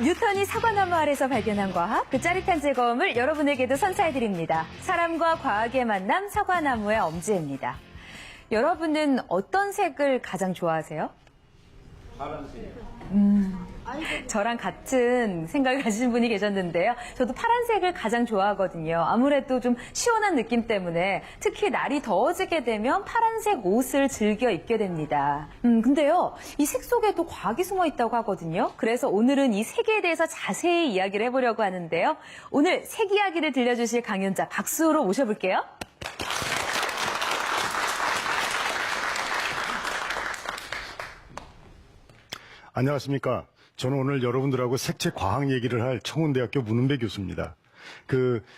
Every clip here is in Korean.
뉴턴이 사과나무 아래서 발견한 과학, 그 짜릿한 즐거움을 여러분에게도 선사해드립니다. 사람과 과학의 만남, 사과나무의 엄지입니다. 여러분은 어떤 색을 가장 좋아하세요? 파란색. 저랑 같은 생각을 가지신 분이 계셨는데요. 저도 파란색을 가장 좋아하거든요. 아무래도 좀 시원한 느낌 때문에 특히 날이 더워지게 되면 파란색 옷을 즐겨 입게 됩니다. 근데요, 이 색 속에도 과학이 숨어 있다고 하거든요. 그래서 오늘은 이 색에 대해서 자세히 이야기를 해보려고 하는데요. 오늘 색 이야기를 들려주실 강연자 박수로 모셔볼게요. 안녕하십니까. 저는 오늘 여러분들하고 색채 과학 얘기를 할 청운대학교 문은배 교수입니다.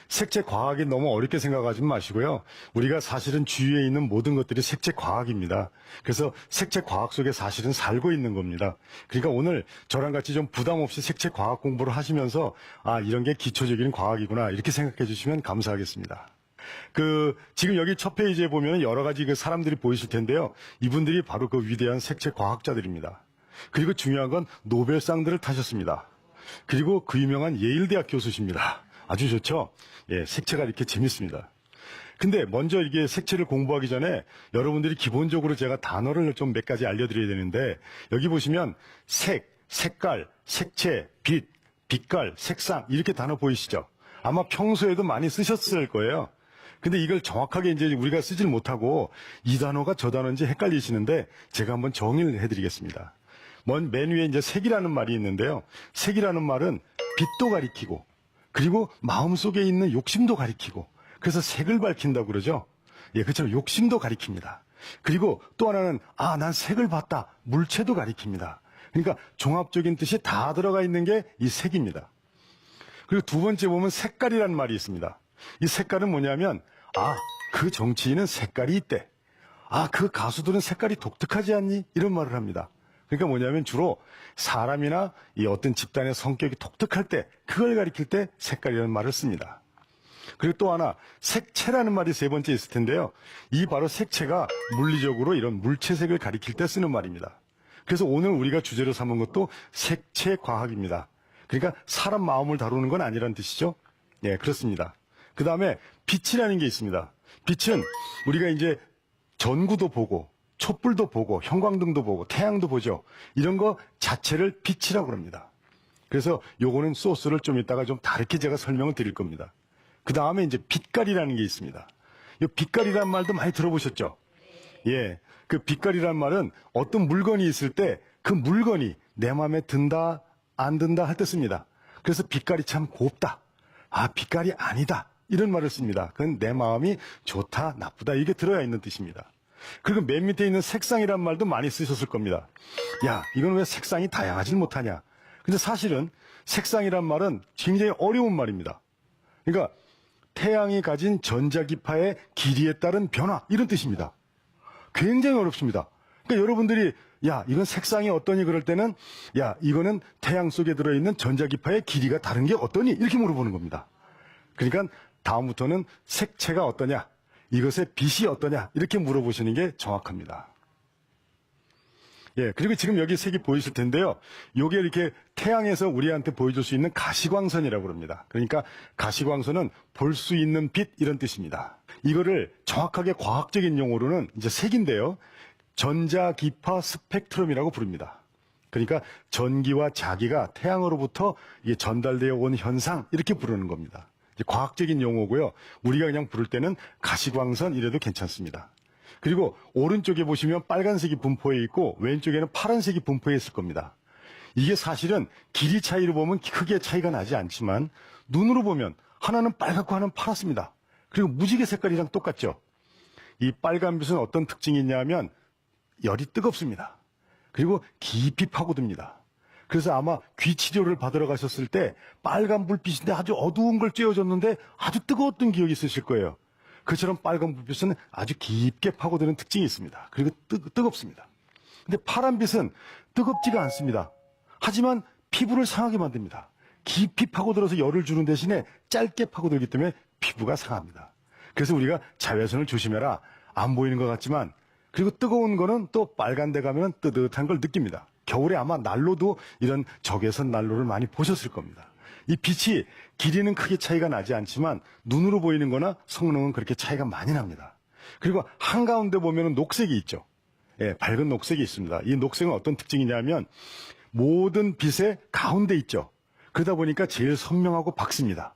색채 과학이 너무 어렵게 생각하지 마시고요. 우리가 사실은 주위에 있는 모든 것들이 색채 과학입니다. 그래서 색채 과학 속에 사실은 살고 있는 겁니다. 그러니까 오늘 저랑 같이 좀 부담 없이 색채 과학 공부를 하시면서 이런 게 기초적인 과학이구나 이렇게 생각해 주시면 감사하겠습니다. 지금 여기 첫 페이지에 보면 여러 가지 사람들이 보이실 텐데요. 이분들이 바로 그 위대한 색채 과학자들입니다. 그리고 중요한 건 노벨상들을 타셨습니다. 그리고 그 유명한 예일대학 교수십니다. 아주 좋죠? 예, 색채가 이렇게 재밌습니다. 근데 먼저 이게 색채를 공부하기 전에 여러분들이 기본적으로 제가 단어를 좀 몇 가지 알려드려야 되는데, 여기 보시면 색, 색깔, 색채, 빛, 빛깔, 색상 이렇게 단어 보이시죠? 아마 평소에도 많이 쓰셨을 거예요. 근데 이걸 정확하게 이제 우리가 쓰질 못하고 이 단어가 저 단어인지 헷갈리시는데 제가 한번 정의를 해드리겠습니다. 맨 위에 이제 색이라는 말이 있는데요. 색이라는 말은 빛도 가리키고, 그리고 마음속에 있는 욕심도 가리키고, 그래서 색을 밝힌다고 그러죠. 예, 그렇죠. 욕심도 가리킵니다. 그리고 또 하나는, 난 색을 봤다. 물체도 가리킵니다. 그러니까 종합적인 뜻이 다 들어가 있는 게 이 색입니다. 그리고 두 번째 보면 색깔이라는 말이 있습니다. 이 색깔은 뭐냐면, 그 정치인은 색깔이 있대. 그 가수들은 색깔이 독특하지 않니? 이런 말을 합니다. 그러니까 뭐냐면 주로 사람이나 이 어떤 집단의 성격이 독특할 때, 그걸 가리킬 때 색깔이라는 말을 씁니다. 그리고 또 하나, 색채라는 말이 세 번째 있을 텐데요. 이 바로 색채가 물리적으로 이런 물체색을 가리킬 때 쓰는 말입니다. 그래서 오늘 우리가 주제로 삼은 것도 색채 과학입니다. 그러니까 사람 마음을 다루는 건 아니란 뜻이죠. 예, 그렇습니다. 그 다음에 빛이라는 게 있습니다. 빛은 우리가 이제 전구도 보고, 촛불도 보고, 형광등도 보고, 태양도 보죠. 이런 거 자체를 빛이라고 합니다. 그래서 요거는 소스를 좀 이따가 좀 다르게 제가 설명을 드릴 겁니다. 그 다음에 이제 빛깔이라는 게 있습니다. 이 빛깔이라는 말도 많이 들어보셨죠? 예. 그 빛깔이라는 말은 어떤 물건이 있을 때 그 물건이 내 마음에 든다, 안 든다 할 때 씁니다. 그래서 빛깔이 참 곱다. 빛깔이 아니다. 이런 말을 씁니다. 그건 내 마음이 좋다, 나쁘다. 이게 들어야 있는 뜻입니다. 그리고 맨 밑에 있는 색상이란 말도 많이 쓰셨을 겁니다. 이건 왜 색상이 다양하질 못하냐. 근데 사실은 색상이란 말은 굉장히 어려운 말입니다. 그러니까 태양이 가진 전자기파의 길이에 따른 변화 이런 뜻입니다. 굉장히 어렵습니다. 그러니까 여러분들이 이건 색상이 어떠니 그럴 때는 이거는 태양 속에 들어있는 전자기파의 길이가 다른 게 어떠니 이렇게 물어보는 겁니다. 그러니까 다음부터는 색채가 어떠냐, 이것의 빛이 어떠냐 이렇게 물어보시는 게 정확합니다. 예, 그리고 지금 여기 색이 보이실 텐데요. 요게 이렇게 태양에서 우리한테 보여줄 수 있는 가시광선이라고 합니다. 그러니까 가시광선은 볼 수 있는 빛 이런 뜻입니다. 이거를 정확하게 과학적인 용어로는 이제 색인데요. 전자기파 스펙트럼이라고 부릅니다. 그러니까 전기와 자기가 태양으로부터 이게 전달되어 온 현상 이렇게 부르는 겁니다. 과학적인 용어고요. 우리가 그냥 부를 때는 가시광선 이래도 괜찮습니다. 그리고 오른쪽에 보시면 빨간색이 분포해 있고 왼쪽에는 파란색이 분포해 있을 겁니다. 이게 사실은 길이 차이로 보면 크게 차이가 나지 않지만 눈으로 보면 하나는 빨갛고 하나는 파랗습니다. 그리고 무지개 색깔이랑 똑같죠. 이 빨간빛은 어떤 특징이 있냐면 열이 뜨겁습니다. 그리고 깊이 파고듭니다. 그래서 아마 귀 치료를 받으러 가셨을 때 빨간 불빛인데 아주 어두운 걸 쬐어줬는데 아주 뜨거웠던 기억이 있으실 거예요. 그처럼 빨간 불빛은 아주 깊게 파고드는 특징이 있습니다. 그리고 뜨겁습니다. 근데 파란빛은 뜨겁지가 않습니다. 하지만 피부를 상하게 만듭니다. 깊이 파고들어서 열을 주는 대신에 짧게 파고들기 때문에 피부가 상합니다. 그래서 우리가 자외선을 조심해라. 안 보이는 것 같지만, 그리고 뜨거운 거는 또 빨간 데 가면 뜨뜻한 걸 느낍니다. 겨울에 아마 난로도 이런 적외선 난로를 많이 보셨을 겁니다. 이 빛이 길이는 크게 차이가 나지 않지만 눈으로 보이는 거나 성능은 그렇게 차이가 많이 납니다. 그리고 한가운데 보면은 녹색이 있죠. 예, 밝은 녹색이 있습니다. 이 녹색은 어떤 특징이냐면 모든 빛의 가운데 있죠. 그러다 보니까 제일 선명하고 밝습니다.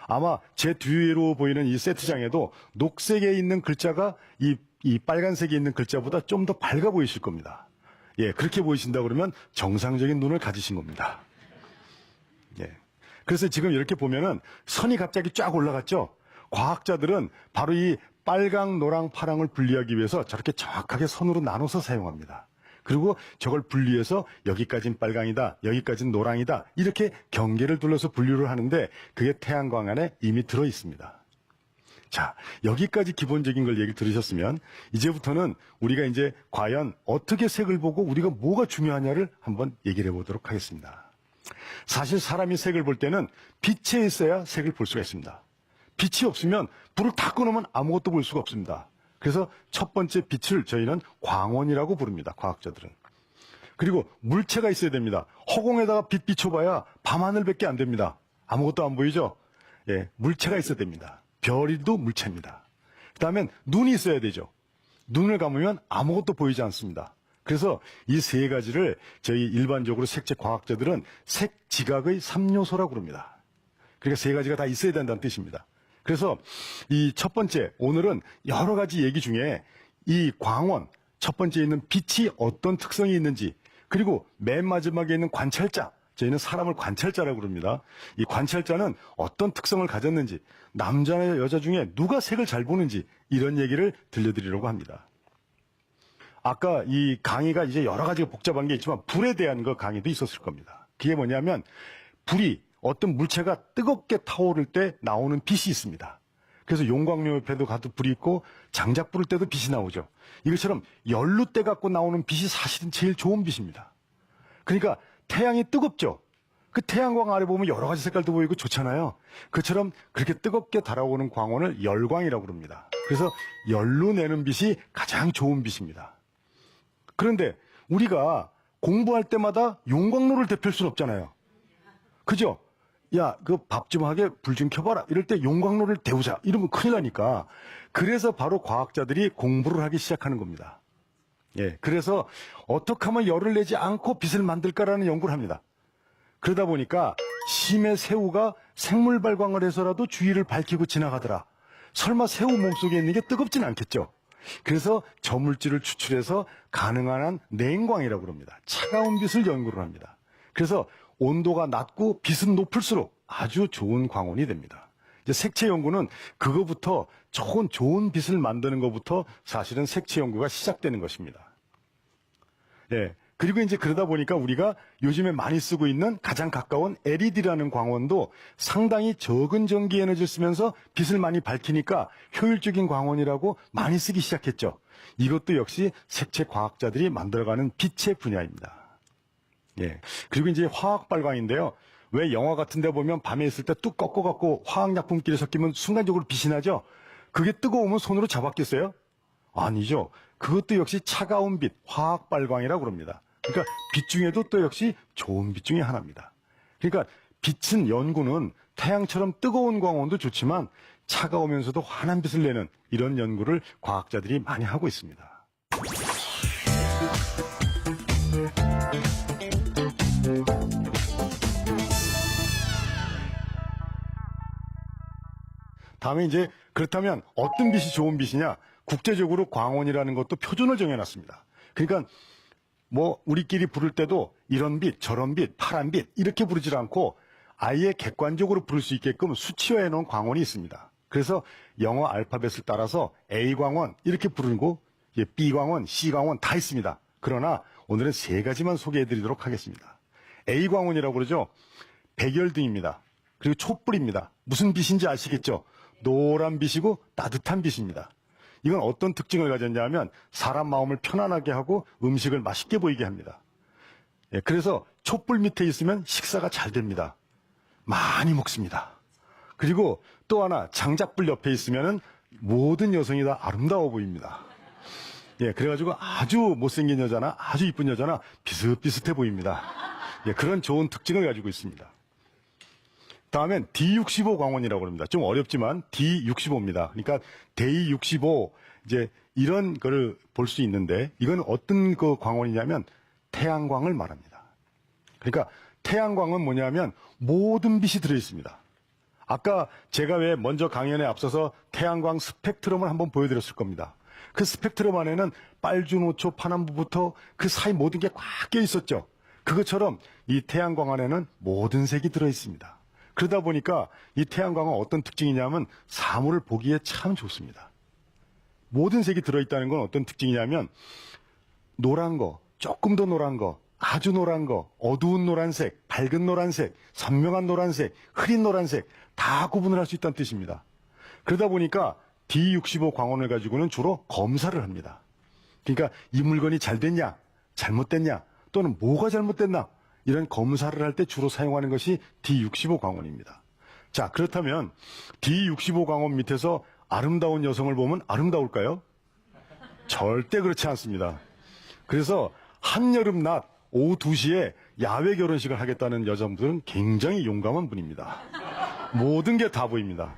아마 제 뒤로 보이는 이 세트장에도 녹색에 있는 글자가 이 빨간색에 있는 글자보다 좀 더 밝아 보이실 겁니다. 예, 그렇게 보이신다 그러면 정상적인 눈을 가지신 겁니다. 예. 그래서 지금 이렇게 보면은 선이 갑자기 쫙 올라갔죠? 과학자들은 바로 이 빨강, 노랑, 파랑을 분리하기 위해서 저렇게 정확하게 선으로 나눠서 사용합니다. 그리고 저걸 분리해서 여기까지는 빨강이다, 여기까지는 노랑이다, 이렇게 경계를 둘러서 분류를 하는데 그게 태양광 안에 이미 들어 있습니다. 자, 여기까지 기본적인 걸 얘기 들으셨으면 이제부터는 우리가 이제 과연 어떻게 색을 보고 우리가 뭐가 중요하냐를 한번 얘기를 해보도록 하겠습니다. 사실 사람이 색을 볼 때는 빛에 있어야 색을 볼 수가 있습니다. 빛이 없으면 불을 다 꺼놓으면 아무것도 볼 수가 없습니다. 그래서 첫 번째 빛을 저희는 광원이라고 부릅니다. 과학자들은. 그리고 물체가 있어야 됩니다. 허공에다가 빛 비춰봐야 밤하늘밖에 안 됩니다. 아무것도 안 보이죠? 예, 물체가 있어야 됩니다. 별도 물체입니다. 그 다음엔 눈이 있어야 되죠. 눈을 감으면 아무것도 보이지 않습니다. 그래서 이 세 가지를 저희 일반적으로 색채 과학자들은 색지각의 3요소라고 그럽니다. 그러니까 세 가지가 다 있어야 된다는 뜻입니다. 그래서 이 첫 번째, 오늘은 여러 가지 얘기 중에 이 광원, 첫 번째 있는 빛이 어떤 특성이 있는지, 그리고 맨 마지막에 있는 관찰자, 저희는 사람을 관찰자라고 그럽니다. 이 관찰자는 어떤 특성을 가졌는지, 남자나 여자 중에 누가 색을 잘 보는지, 이런 얘기를 들려드리려고 합니다. 아까 이 강의가 이제 여러 가지가 복잡한 게 있지만 불에 대한 그 강의도 있었을 겁니다. 그게 뭐냐면 불이 어떤 물체가 뜨겁게 타오를 때 나오는 빛이 있습니다. 그래서 용광로 옆에도 가도 불이 있고 장작 부를 때도 빛이 나오죠. 이것처럼 연루때 갖고 나오는 빛이 사실은 제일 좋은 빛입니다. 그러니까 태양이 뜨겁죠. 그 태양광 아래 보면 여러 가지 색깔도 보이고 좋잖아요. 그처럼 그렇게 뜨겁게 달아오는 광원을 열광이라고 합니다. 그래서 열로 내는 빛이 가장 좋은 빛입니다. 그런데 우리가 공부할 때마다 용광로를 대필 수는 없잖아요. 그죠? 야, 그 밥 좀 하게 불 좀 켜봐라. 이럴 때 용광로를 데우자. 이러면 큰일 나니까. 그래서 바로 과학자들이 공부를 하기 시작하는 겁니다. 예. 그래서 어떻게 하면 열을 내지 않고 빛을 만들까라는 연구를 합니다. 그러다 보니까 심해 새우가 생물 발광을 해서라도 주위를 밝히고 지나가더라. 설마 새우 몸속에 있는 게 뜨겁진 않겠죠? 그래서 저물질을 추출해서 가능한 한 냉광이라고 합니다. 차가운 빛을 연구를 합니다. 그래서 온도가 낮고 빛은 높을수록 아주 좋은 광원이 됩니다. 이제 색채 연구는 그거부터 좋은 빛을 만드는 것부터 사실은 색채 연구가 시작되는 것입니다. 예. 그리고 이제 그러다 보니까 우리가 요즘에 많이 쓰고 있는 가장 가까운 LED라는 광원도 상당히 적은 전기 에너지를 쓰면서 빛을 많이 밝히니까 효율적인 광원이라고 많이 쓰기 시작했죠. 이것도 역시 색채 과학자들이 만들어가는 빛의 분야입니다. 예. 그리고 이제 화학 발광인데요. 왜 영화 같은 데 보면 밤에 있을 때 뚝 꺾어갖고 화학약품끼리 섞이면 순간적으로 빛이 나죠? 그게 뜨거우면 손으로 잡았겠어요? 아니죠. 그것도 역시 차가운 빛, 화학 발광이라고 합니다. 그러니까 빛 중에도 또 역시 좋은 빛 중에 하나입니다. 그러니까 빛은 연구는 태양처럼 뜨거운 광원도 좋지만 차가우면서도 환한 빛을 내는 이런 연구를 과학자들이 많이 하고 있습니다. 다음에 이제 그렇다면 어떤 빛이 좋은 빛이냐? 국제적으로 광원이라는 것도 표준을 정해놨습니다. 그러니까 뭐 우리끼리 부를 때도 이런 빛, 저런 빛, 파란 빛 이렇게 부르지 않고 아예 객관적으로 부를 수 있게끔 수치화해 놓은 광원이 있습니다. 그래서 영어 알파벳을 따라서 A광원 이렇게 부르는 거, B광원, C광원 다 있습니다. 그러나 오늘은 세 가지만 소개해 드리도록 하겠습니다. A광원이라고 그러죠. 백열등입니다. 그리고 촛불입니다. 무슨 빛인지 아시겠죠? 노란 빛이고 따뜻한 빛입니다. 이건 어떤 특징을 가졌냐면 사람 마음을 편안하게 하고 음식을 맛있게 보이게 합니다. 예, 그래서 촛불 밑에 있으면 식사가 잘 됩니다. 많이 먹습니다. 그리고 또 하나 장작불 옆에 있으면 모든 여성이 다 아름다워 보입니다. 예, 그래가지고 아주 못생긴 여자나 아주 이쁜 여자나 비슷비슷해 보입니다. 예, 그런 좋은 특징을 가지고 있습니다. 다음엔 D65 광원이라고 합니다. 좀 어렵지만 D65입니다. 그러니까 데이 65 이제 이런 거를 볼 수 있는데 이건 어떤 그 광원이냐면 태양광을 말합니다. 그러니까 태양광은 뭐냐면 모든 빛이 들어 있습니다. 아까 제가 왜 먼저 강연에 앞서서 태양광 스펙트럼을 한번 보여드렸을 겁니다. 그 스펙트럼 안에는 빨주노초 파남부부터 그 사이 모든 게 꽉 껴 있었죠. 그것처럼 이 태양광 안에는 모든 색이 들어 있습니다. 그러다 보니까 이 태양광은 어떤 특징이냐면 사물을 보기에 참 좋습니다. 모든 색이 들어있다는 건 어떤 특징이냐면 노란 거, 조금 더 노란 거, 아주 노란 거, 어두운 노란색, 밝은 노란색, 선명한 노란색, 흐린 노란색 다 구분을 할 수 있다는 뜻입니다. 그러다 보니까 D65 광원을 가지고는 주로 검사를 합니다. 그러니까 이 물건이 잘 됐냐, 잘못됐냐, 또는 뭐가 잘못됐나 이런 검사를 할 때 주로 사용하는 것이 D65 광원입니다. 자, 그렇다면 D65 광원 밑에서 아름다운 여성을 보면 아름다울까요? 절대 그렇지 않습니다. 그래서 한여름 낮 오후 2시에 야외 결혼식을 하겠다는 여성분들은 굉장히 용감한 분입니다. 모든 게 다 보입니다.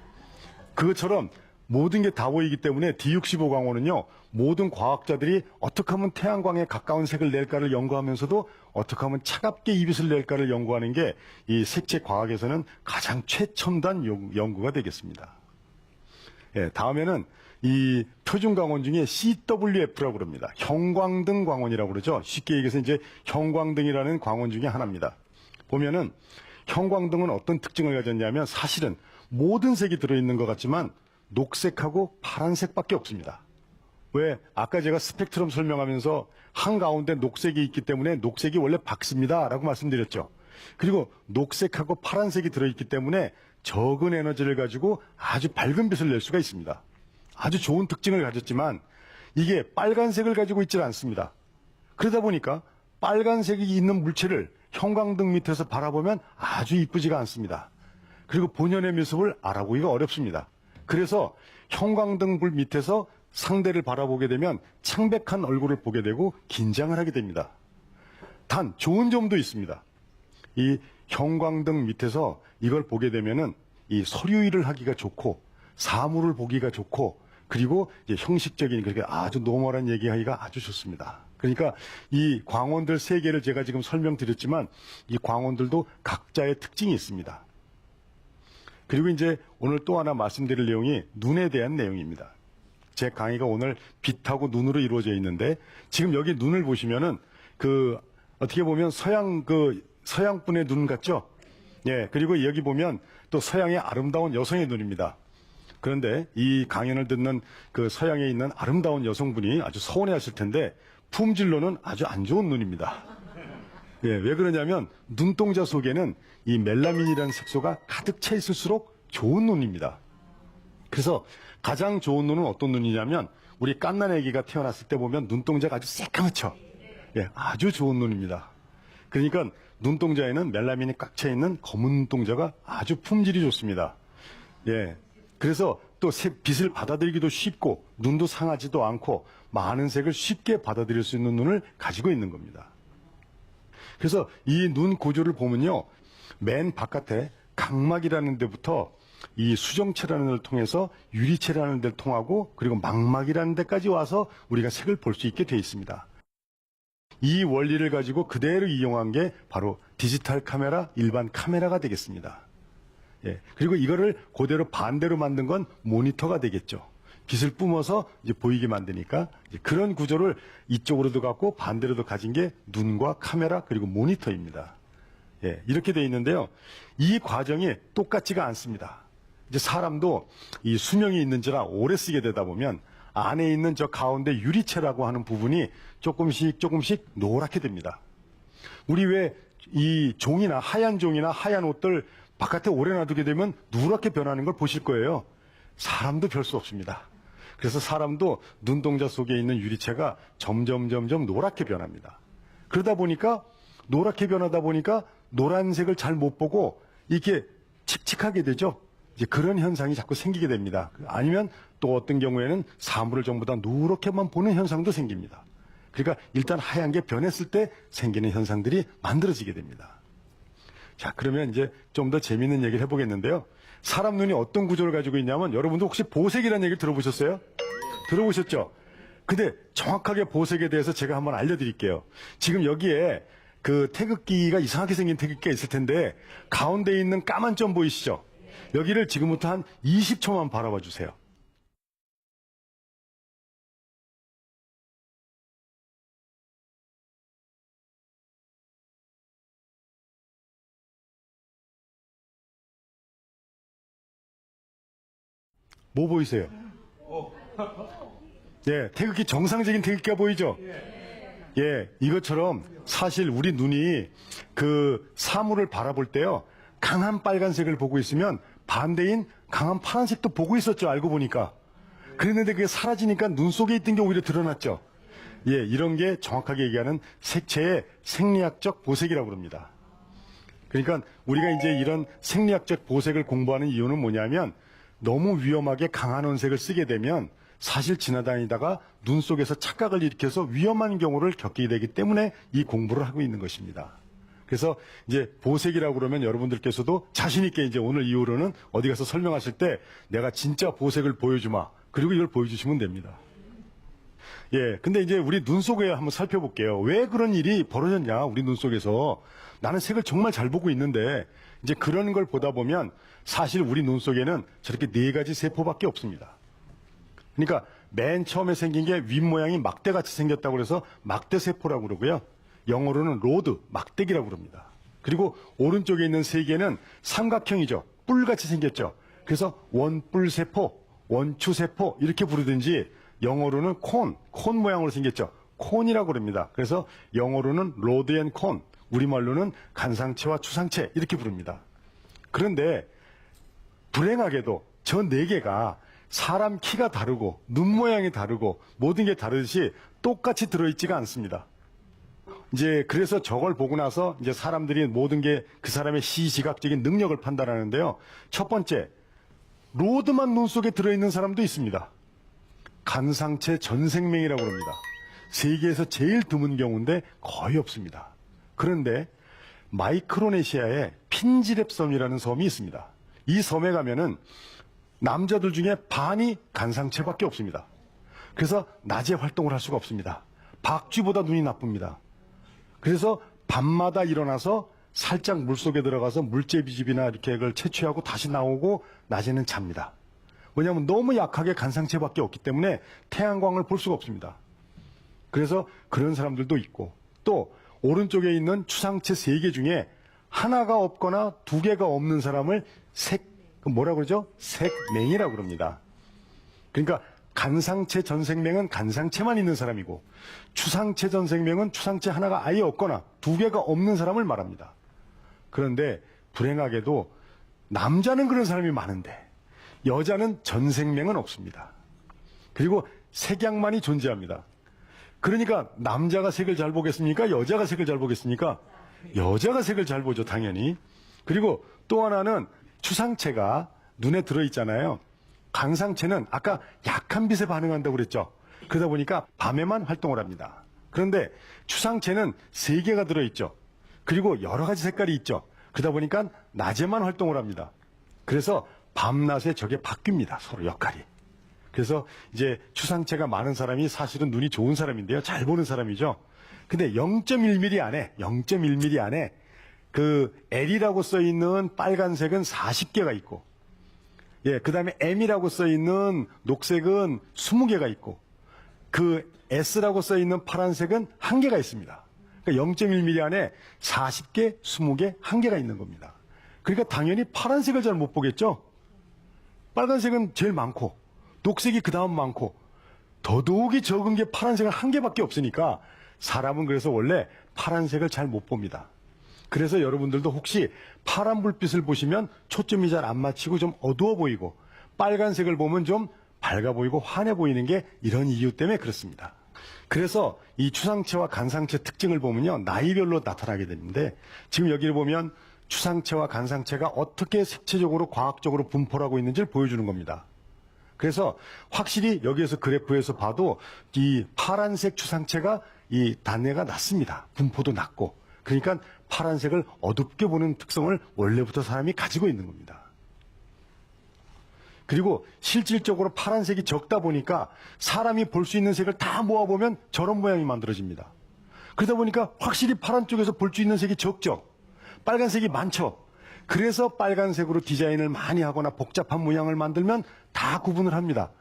그것처럼 모든 게 다 보이기 때문에 D65 광원은요, 모든 과학자들이 어떻게 하면 태양광에 가까운 색을 낼까를 연구하면서도 어떻게 하면 차갑게 이빛을 낼까를 연구하는 게 이 색채 과학에서는 가장 최첨단 연구가 되겠습니다. 예, 다음에는 이 표준 광원 중에 CWF라고 그럽니다. 형광등 광원이라고 그러죠. 쉽게 얘기해서 이제 형광등이라는 광원 중에 하나입니다. 보면은 형광등은 어떤 특징을 가졌냐면 사실은 모든 색이 들어있는 것 같지만 녹색하고 파란색밖에 없습니다. 왜? 아까 제가 스펙트럼 설명하면서 한가운데 녹색이 있기 때문에 녹색이 원래 밝습니다 라고 말씀드렸죠. 그리고 녹색하고 파란색이 들어있기 때문에 적은 에너지를 가지고 아주 밝은 빛을 낼 수가 있습니다. 아주 좋은 특징을 가졌지만 이게 빨간색을 가지고 있지 않습니다. 그러다 보니까 빨간색이 있는 물체를 형광등 밑에서 바라보면 아주 이쁘지가 않습니다. 그리고 본연의 모습을 알아보기가 어렵습니다. 그래서 형광등 불 밑에서 상대를 바라보게 되면 창백한 얼굴을 보게 되고 긴장을 하게 됩니다. 단 좋은 점도 있습니다. 이 형광등 밑에서 이걸 보게 되면은 이 서류 일을 하기가 좋고 사물을 보기가 좋고 그리고 이제 형식적인 그렇게 아주 노멀한 얘기하기가 아주 좋습니다. 그러니까 이 광원들 세 개를 제가 지금 설명드렸지만 이 광원들도 각자의 특징이 있습니다. 그리고 이제 오늘 또 하나 말씀드릴 내용이 눈에 대한 내용입니다. 제 강의가 오늘 빛하고 눈으로 이루어져 있는데 지금 여기 눈을 보시면은 그 어떻게 보면 서양분의 눈 같죠? 예, 그리고 여기 보면 또 서양의 아름다운 여성의 눈입니다. 그런데 이 강연을 듣는 그 서양에 있는 아름다운 여성분이 아주 서운해 하실 텐데 품질로는 아주 안 좋은 눈입니다. 예, 왜 그러냐면 눈동자 속에는 이 멜라민이라는 색소가 가득 차 있을수록 좋은 눈입니다. 그래서 가장 좋은 눈은 어떤 눈이냐면 우리 갓난 아기가 태어났을 때 보면 눈동자가 아주 새까맣죠. 예, 아주 좋은 눈입니다. 그러니까 눈동자에는 멜라민이 꽉 차 있는 검은 눈동자가 아주 품질이 좋습니다. 예, 그래서 또 빛을 받아들이기도 쉽고 눈도 상하지도 않고 많은 색을 쉽게 받아들일 수 있는 눈을 가지고 있는 겁니다. 그래서 이 눈 구조를 보면요, 맨 바깥에 각막이라는 데부터 이 수정체라는 데를 통해서 유리체라는 데를 통하고 그리고 망막이라는 데까지 와서 우리가 색을 볼 수 있게 되어 있습니다. 이 원리를 가지고 그대로 이용한 게 바로 디지털 카메라, 일반 카메라가 되겠습니다. 예, 그리고 이거를 그대로 반대로 만든 건 모니터가 되겠죠. 빛을 뿜어서 이제 보이게 만드니까 이제 그런 구조를 이쪽으로도 갖고 반대로도 가진 게 눈과 카메라 그리고 모니터입니다. 예, 이렇게 돼 있는데요. 이 과정이 똑같지가 않습니다. 이제 사람도 이 수명이 있는지라 오래 쓰게 되다 보면 안에 있는 저 가운데 유리체라고 하는 부분이 조금씩 노랗게 됩니다. 우리 왜 이 종이나 하얀 종이나 하얀 옷들 바깥에 오래 놔두게 되면 누렇게 변하는 걸 보실 거예요. 사람도 별 수 없습니다. 그래서 사람도 눈동자 속에 있는 유리체가 점점 노랗게 변합니다. 그러다 보니까 노랗게 변하다 보니까 노란색을 잘 못 보고 이렇게 칙칙하게 되죠. 이제 그런 현상이 자꾸 생기게 됩니다. 아니면 또 어떤 경우에는 사물을 전부 다 누렇게만 보는 현상도 생깁니다. 그러니까 일단 하얀 게 변했을 때 생기는 현상들이 만들어지게 됩니다. 자, 그러면 이제 좀 더 재미있는 얘기를 해보겠는데요. 사람 눈이 어떤 구조를 가지고 있냐면 여러분도 혹시 보색이라는 얘기를 들어보셨어요? 들어보셨죠? 근데 정확하게 보색에 대해서 제가 한번 알려드릴게요. 지금 여기에 그 태극기가 이상하게 생긴 태극기가 있을 텐데 가운데 있는 까만 점 보이시죠? 여기를 지금부터 한 20초만 바라봐 주세요. 뭐 보이세요? 예, 태극기 정상적인 태극기가 보이죠? 예, 이것처럼 사실 우리 눈이 그 사물을 바라볼 때요, 강한 빨간색을 보고 있으면 반대인 강한 파란색도 보고 있었죠, 알고 보니까. 그랬는데 그게 사라지니까 눈 속에 있던 게 오히려 드러났죠. 예, 이런 게 정확하게 얘기하는 색채의 생리학적 보색이라고 그럽니다. 그러니까 우리가 이제 이런 생리학적 보색을 공부하는 이유는 뭐냐면 너무 위험하게 강한 원색을 쓰게 되면 사실 지나다니다가 눈 속에서 착각을 일으켜서 위험한 경우를 겪게 되기 때문에 이 공부를 하고 있는 것입니다. 그래서 이제 보색이라고 그러면 여러분들께서도 자신 있게 이제 오늘 이후로는 어디 가서 설명하실 때 내가 진짜 보색을 보여주마. 그리고 이걸 보여주시면 됩니다. 예, 근데 이제 우리 눈 속에 한번 살펴볼게요. 왜 그런 일이 벌어졌냐, 우리 눈 속에서. 나는 색을 정말 잘 보고 있는데, 이제 그런 걸 보다 보면 사실 우리 눈 속에는 저렇게 4가지 세포밖에 없습니다. 그러니까 맨 처음에 생긴 게 윗모양이 막대같이 생겼다고 그래서 막대세포라고 그러고요. 영어로는 로드, 막대기라고 그럽니다. 그리고 오른쪽에 있는 3개는 삼각형이죠. 뿔같이 생겼죠. 그래서 원뿔세포, 원추세포 이렇게 부르든지 영어로는 콘 모양으로 생겼죠. 콘이라고 그럽니다. 그래서 영어로는 로드 앤 콘, 우리말로는 간상체와 추상체 이렇게 부릅니다. 그런데 불행하게도 저 4개가 사람 키가 다르고 눈 모양이 다르고 모든 게 다르듯이 똑같이 들어있지가 않습니다. 이제 그래서 저걸 보고 나서 이제 사람들이 모든 게 그 사람의 시시각적인 능력을 판단하는데요. 첫 번째, 로드만 눈 속에 들어있는 사람도 있습니다. 간상체 전생맹이라고 합니다. 세계에서 제일 드문 경우인데 거의 없습니다. 그런데 마이크로네시아에 핀지랩 섬이라는 섬이 있습니다. 이 섬에 가면은 남자들 중에 반이 간상체밖에 없습니다. 그래서 낮에 활동을 할 수가 없습니다. 박쥐보다 눈이 나쁩니다. 그래서 밤마다 일어나서 살짝 물속에 들어가서 물제비집이나 이렇게 그걸 채취하고 다시 나오고 낮에는 잡니다. 왜냐하면 너무 약하게 간상체밖에 없기 때문에 태양광을 볼 수가 없습니다. 그래서 그런 사람들도 있고 또 오른쪽에 있는 추상체 3개 중에 하나가 없거나 2개가 없는 사람을 뭐라고 그러죠? 색맹이라고 그럽니다. 그러니까 간상체 전생맹은 간상체만 있는 사람이고 추상체 전생맹은 추상체 하나가 아예 없거나 2개가 없는 사람을 말합니다. 그런데 불행하게도 남자는 그런 사람이 많은데 여자는 전생맹은 없습니다. 그리고 색양만이 존재합니다. 그러니까 남자가 색을 잘 보겠습니까? 여자가 색을 잘 보겠습니까? 여자가 색을 잘 보죠, 당연히. 그리고 또 하나는 추상체가 눈에 들어있잖아요. 간상체는 아까 약한 빛에 반응한다고 그랬죠. 그러다 보니까 밤에만 활동을 합니다. 그런데 추상체는 3개가 들어있죠. 그리고 여러 가지 색깔이 있죠. 그러다 보니까 낮에만 활동을 합니다. 그래서 밤낮에 저게 바뀝니다, 서로 역할이. 그래서 이제 추상체가 많은 사람이 사실은 눈이 좋은 사람인데요. 잘 보는 사람이죠. 근데 0.1mm 안에 그 L이라고 써 있는 빨간색은 40개가 있고, 예, 그 다음에 M이라고 써 있는 녹색은 20개가 있고, 그 S라고 써 있는 파란색은 1개가 있습니다. 그러니까 0.1mm 안에 40개, 20개, 1개가 있는 겁니다. 그러니까 당연히 파란색을 잘 못 보겠죠? 빨간색은 제일 많고, 녹색이 그 다음 많고, 더더욱이 적은 게 파란색은 1개밖에 없으니까 사람은 그래서 원래 파란색을 잘 못 봅니다. 그래서 여러분들도 혹시 파란 불빛을 보시면 초점이 잘 안 맞히고 좀 어두워 보이고 빨간색을 보면 좀 밝아 보이고 환해 보이는 게 이런 이유 때문에 그렇습니다. 그래서 이 추상체와 간상체 특징을 보면요, 나이별로 나타나게 되는데 지금 여기를 보면 추상체와 간상체가 어떻게 색채적으로 과학적으로 분포를 하고 있는지를 보여주는 겁니다. 그래서 확실히 여기에서 그래프에서 봐도 이 파란색 추상체가 이 단내가 낮습니다. 분포도 낮고. 그러니까 파란색을 어둡게 보는 특성을 원래부터 사람이 가지고 있는 겁니다. 그리고 실질적으로 파란색이 적다 보니까 사람이 볼 수 있는 색을 다 모아보면 저런 모양이 만들어집니다. 그러다 보니까 확실히 파란 쪽에서 볼 수 있는 색이 적죠. 빨간색이 많죠. 그래서 빨간색으로 디자인을 많이 하거나 복잡한 모양을 만들면 다 구분을 합니다.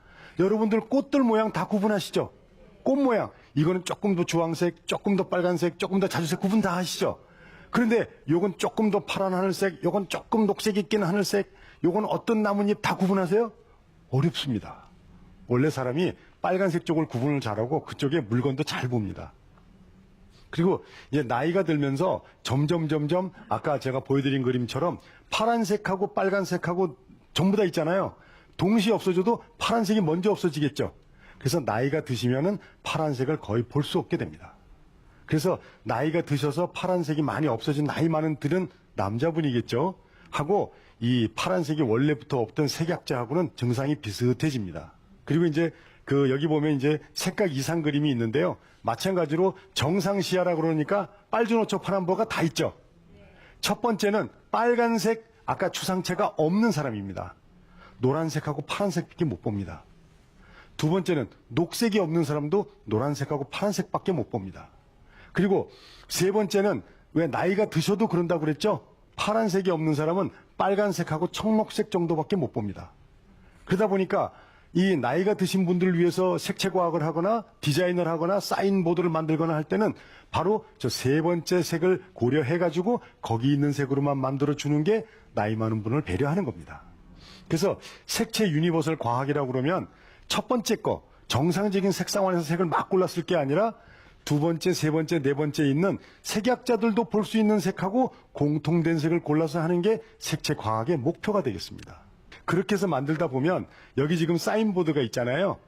여러분들 꽃들 모양 다 구분하시죠? 꽃 모양. 이거는 조금 더 주황색, 조금 더 빨간색, 조금 더 자주색 구분 다 하시죠? 그런데 요건 조금 더 파란 하늘색, 요건 조금 녹색 있긴 하늘색, 요건 어떤 나뭇잎 다 구분하세요? 어렵습니다. 원래 사람이 빨간색 쪽을 구분을 잘하고 그쪽에 물건도 잘 봅니다. 그리고 이제 나이가 들면서 점점 아까 제가 보여드린 그림처럼 파란색하고 빨간색하고 전부 다 있잖아요. 동시에 없어져도 파란색이 먼저 없어지겠죠. 그래서 나이가 드시면은 파란색을 거의 볼 수 없게 됩니다. 그래서 나이가 드셔서 파란색이 많이 없어진 나이 많은 들은 남자분이겠죠. 하고 이 파란색이 원래부터 없던 색약자하고는 증상이 비슷해집니다. 그리고 이제 여기 보면 이제 색각 이상 그림이 있는데요. 마찬가지로 정상시야라 그러니까 빨주노초 파란보가 다 있죠. 첫 번째는 빨간색 아까 추상체가 없는 사람입니다. 노란색하고 파란색밖에 못 봅니다. 두 번째는 녹색이 없는 사람도 노란색하고 파란색밖에 못 봅니다. 그리고 세 번째는 왜 나이가 드셔도 그런다고 그랬죠? 파란색이 없는 사람은 빨간색하고 청록색 정도밖에 못 봅니다. 그러다 보니까 이 나이가 드신 분들을 위해서 색채 과학을 하거나 디자인을 하거나 사인보드를 만들거나 할 때는 바로 저 세 번째 색을 고려해가지고 거기 있는 색으로만 만들어주는 게 나이 많은 분을 배려하는 겁니다. 그래서 색채 유니버설 과학이라고 그러면 첫 번째 거 정상적인 색상원에서 색을 막 골랐을 게 아니라 두 번째, 세 번째, 네 번째 있는 색약자들도 볼 수 있는 색하고 공통된 색을 골라서 하는 게 색채 과학의 목표가 되겠습니다. 그렇게 해서 만들다 보면 여기 지금 사인보드가 있잖아요.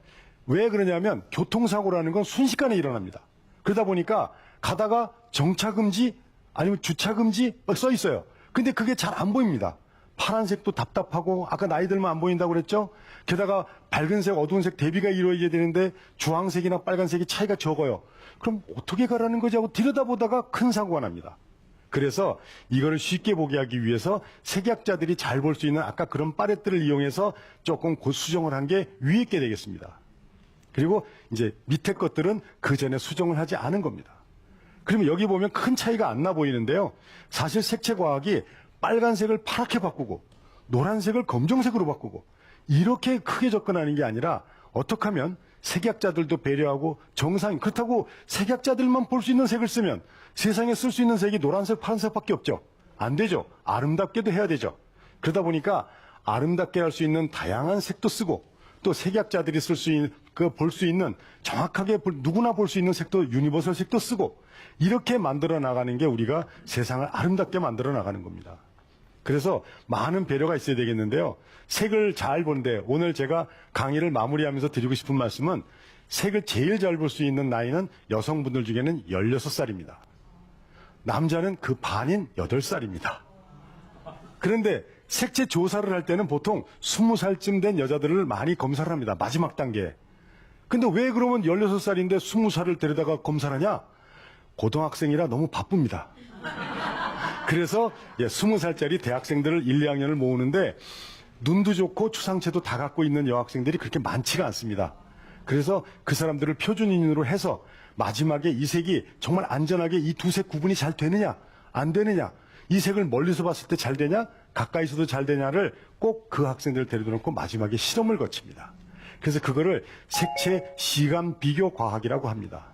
왜 그러냐면 교통사고라는 건 순식간에 일어납니다. 그러다 보니까 가다가 정차금지 아니면 주차금지 써 있어요. 근데 그게 잘 안 보입니다. 파란색도 답답하고 아까 나이 들면 안 보인다고 그랬죠? 게다가 밝은색, 어두운색 대비가 이루어져야 되는데 주황색이나 빨간색이 차이가 적어요. 그럼 어떻게 가라는 거지 하고 들여다보다가 큰 사고가 납니다. 그래서 이거를 쉽게 보게 하기 위해서 색약자들이 잘 볼 수 있는 아까 그런 팔레트를 이용해서 조금 수정을 한 게 위에 게 되겠습니다. 그리고 이제 밑에 것들은 그 전에 수정을 하지 않은 겁니다. 그러면 여기 보면 큰 차이가 안 나 보이는데요. 사실 색채 과학이 빨간색을 파랗게 바꾸고 노란색을 검정색으로 바꾸고 이렇게 크게 접근하는 게 아니라 어떻게 하면 색약자들도 배려하고 그렇다고 색약자들만 볼 수 있는 색을 쓰면 세상에 쓸 수 있는 색이 노란색, 파란색밖에 없죠. 안 되죠. 아름답게도 해야 되죠. 그러다 보니까 아름답게 할 수 있는 다양한 색도 쓰고 또 색약자들이 볼 수 있는 정확하게 누구나 볼 수 있는 색도 유니버설 색도 쓰고 이렇게 만들어 나가는 게 우리가 세상을 아름답게 만들어 나가는 겁니다. 그래서 많은 배려가 있어야 되겠는데요. 색을 잘 보는데 오늘 제가 강의를 마무리하면서 드리고 싶은 말씀은 색을 제일 잘 볼 수 있는 나이는 여성분들 중에는 16살입니다. 남자는 그 반인 8살입니다. 그런데 색채 조사를 할 때는 보통 20살쯤 된 여자들을 많이 검사를 합니다. 마지막 단계. 근데 왜 그러면 16살인데 20살을 데려다가 검사를 하냐? 고등학생이라 너무 바쁩니다. 그래서 20살짜리 대학생들을 1, 2학년을 모으는데 눈도 좋고 추상체도 다 갖고 있는 여학생들이 그렇게 많지가 않습니다. 그래서 그 사람들을 표준인으로 해서 마지막에 이 색이 정말 안전하게 이 두 색 구분이 잘 되느냐 안 되느냐 이 색을 멀리서 봤을 때 잘 되냐 가까이서도 잘 되냐를 꼭 그 학생들을 데려다 놓고 마지막에 실험을 거칩니다. 그래서 그거를 색채 시감 비교 과학이라고 합니다.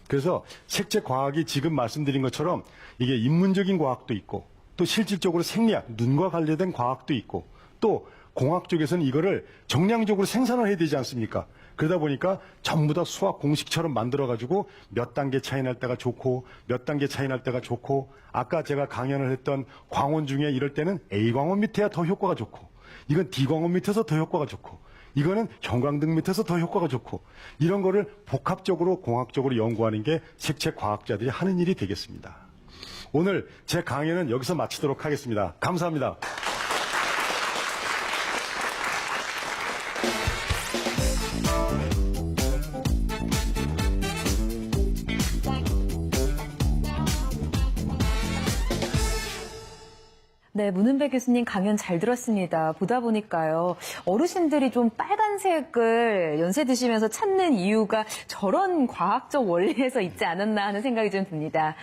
그래서 색채 과학이 지금 말씀드린 것처럼 이게 인문적인 과학도 있고 또 실질적으로 생리학, 눈과 관련된 과학도 있고 또 공학 쪽에서는 이거를 정량적으로 생산을 해야 되지 않습니까? 그러다 보니까 전부 다 수학 공식처럼 만들어가지고 몇 단계 차이 날 때가 좋고 몇 단계 차이 날 때가 좋고 아까 제가 강연을 했던 광원 중에 이럴 때는 A광원 밑에야 더 효과가 좋고 이건 D광원 밑에서 더 효과가 좋고 이거는 형광등 밑에서 더 효과가 좋고 이런 거를 복합적으로 공학적으로 연구하는 게 색채 과학자들이 하는 일이 되겠습니다. 오늘 제 강의는 여기서 마치도록 하겠습니다. 감사합니다. 네, 문은배 교수님 강연 잘 들었습니다. 보다 보니까요, 어르신들이 좀 빨간색을 연세 드시면서 찾는 이유가 저런 과학적 원리에서 있지 않았나 하는 생각이 좀 듭니다.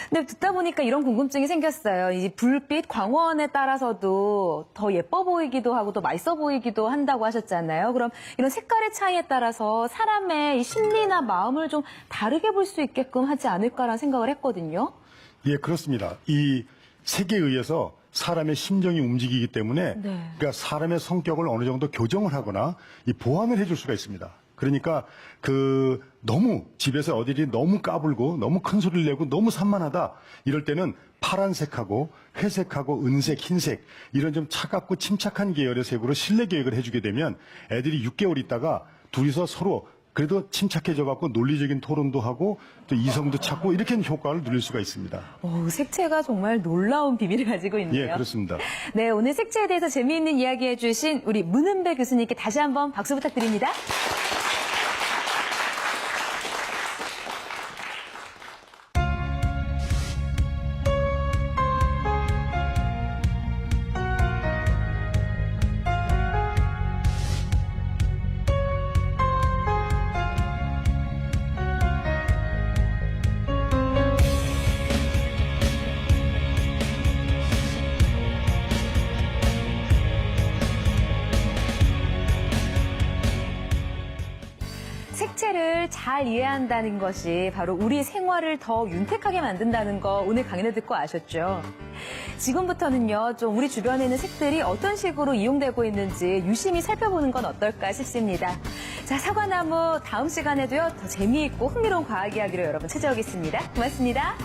근데 듣다 보니까 이런 궁금증이 생겼어요. 이 불빛, 광원에 따라서도 더 예뻐 보이기도 하고 더 맛있어 보이기도 한다고 하셨잖아요. 그럼 이런 색깔의 차이에 따라서 사람의 이 심리나 마음을 좀 다르게 볼 수 있게끔 하지 않을까라는 생각을 했거든요. 예, 그렇습니다. 이 색에 의해서 사람의 심정이 움직이기 때문에 네. 그러니까 사람의 성격을 어느 정도 교정을 하거나 이 보완을 해줄 수가 있습니다. 그러니까 너무 집에서 어디를 너무 까불고 너무 큰 소리를 내고 너무 산만하다 이럴 때는 파란색하고 회색하고 은색, 흰색 이런 좀 차갑고 침착한 계열의 색으로 실내 교육을 해주게 되면 애들이 6개월 있다가 둘이서 서로 그래도 침착해져 갖고 논리적인 토론도 하고 또 이성도 찾고 이렇게 효과를 누릴 수가 있습니다. 색채가 정말 놀라운 비밀을 가지고 있네요. 예, 그렇습니다. 네, 오늘 색채에 대해서 재미있는 이야기 해주신 우리 문은배 교수님께 다시 한번 박수 부탁드립니다. 색채를 잘 이해한다는 것이 바로 우리 생활을 더 윤택하게 만든다는 거 오늘 강연을 듣고 아셨죠? 지금부터는요, 좀 우리 주변에 있는 색들이 어떤 식으로 이용되고 있는지 유심히 살펴보는 건 어떨까 싶습니다. 자, 사과나무 다음 시간에도요, 더 재미있고 흥미로운 과학 이야기로 여러분 찾아오겠습니다. 고맙습니다.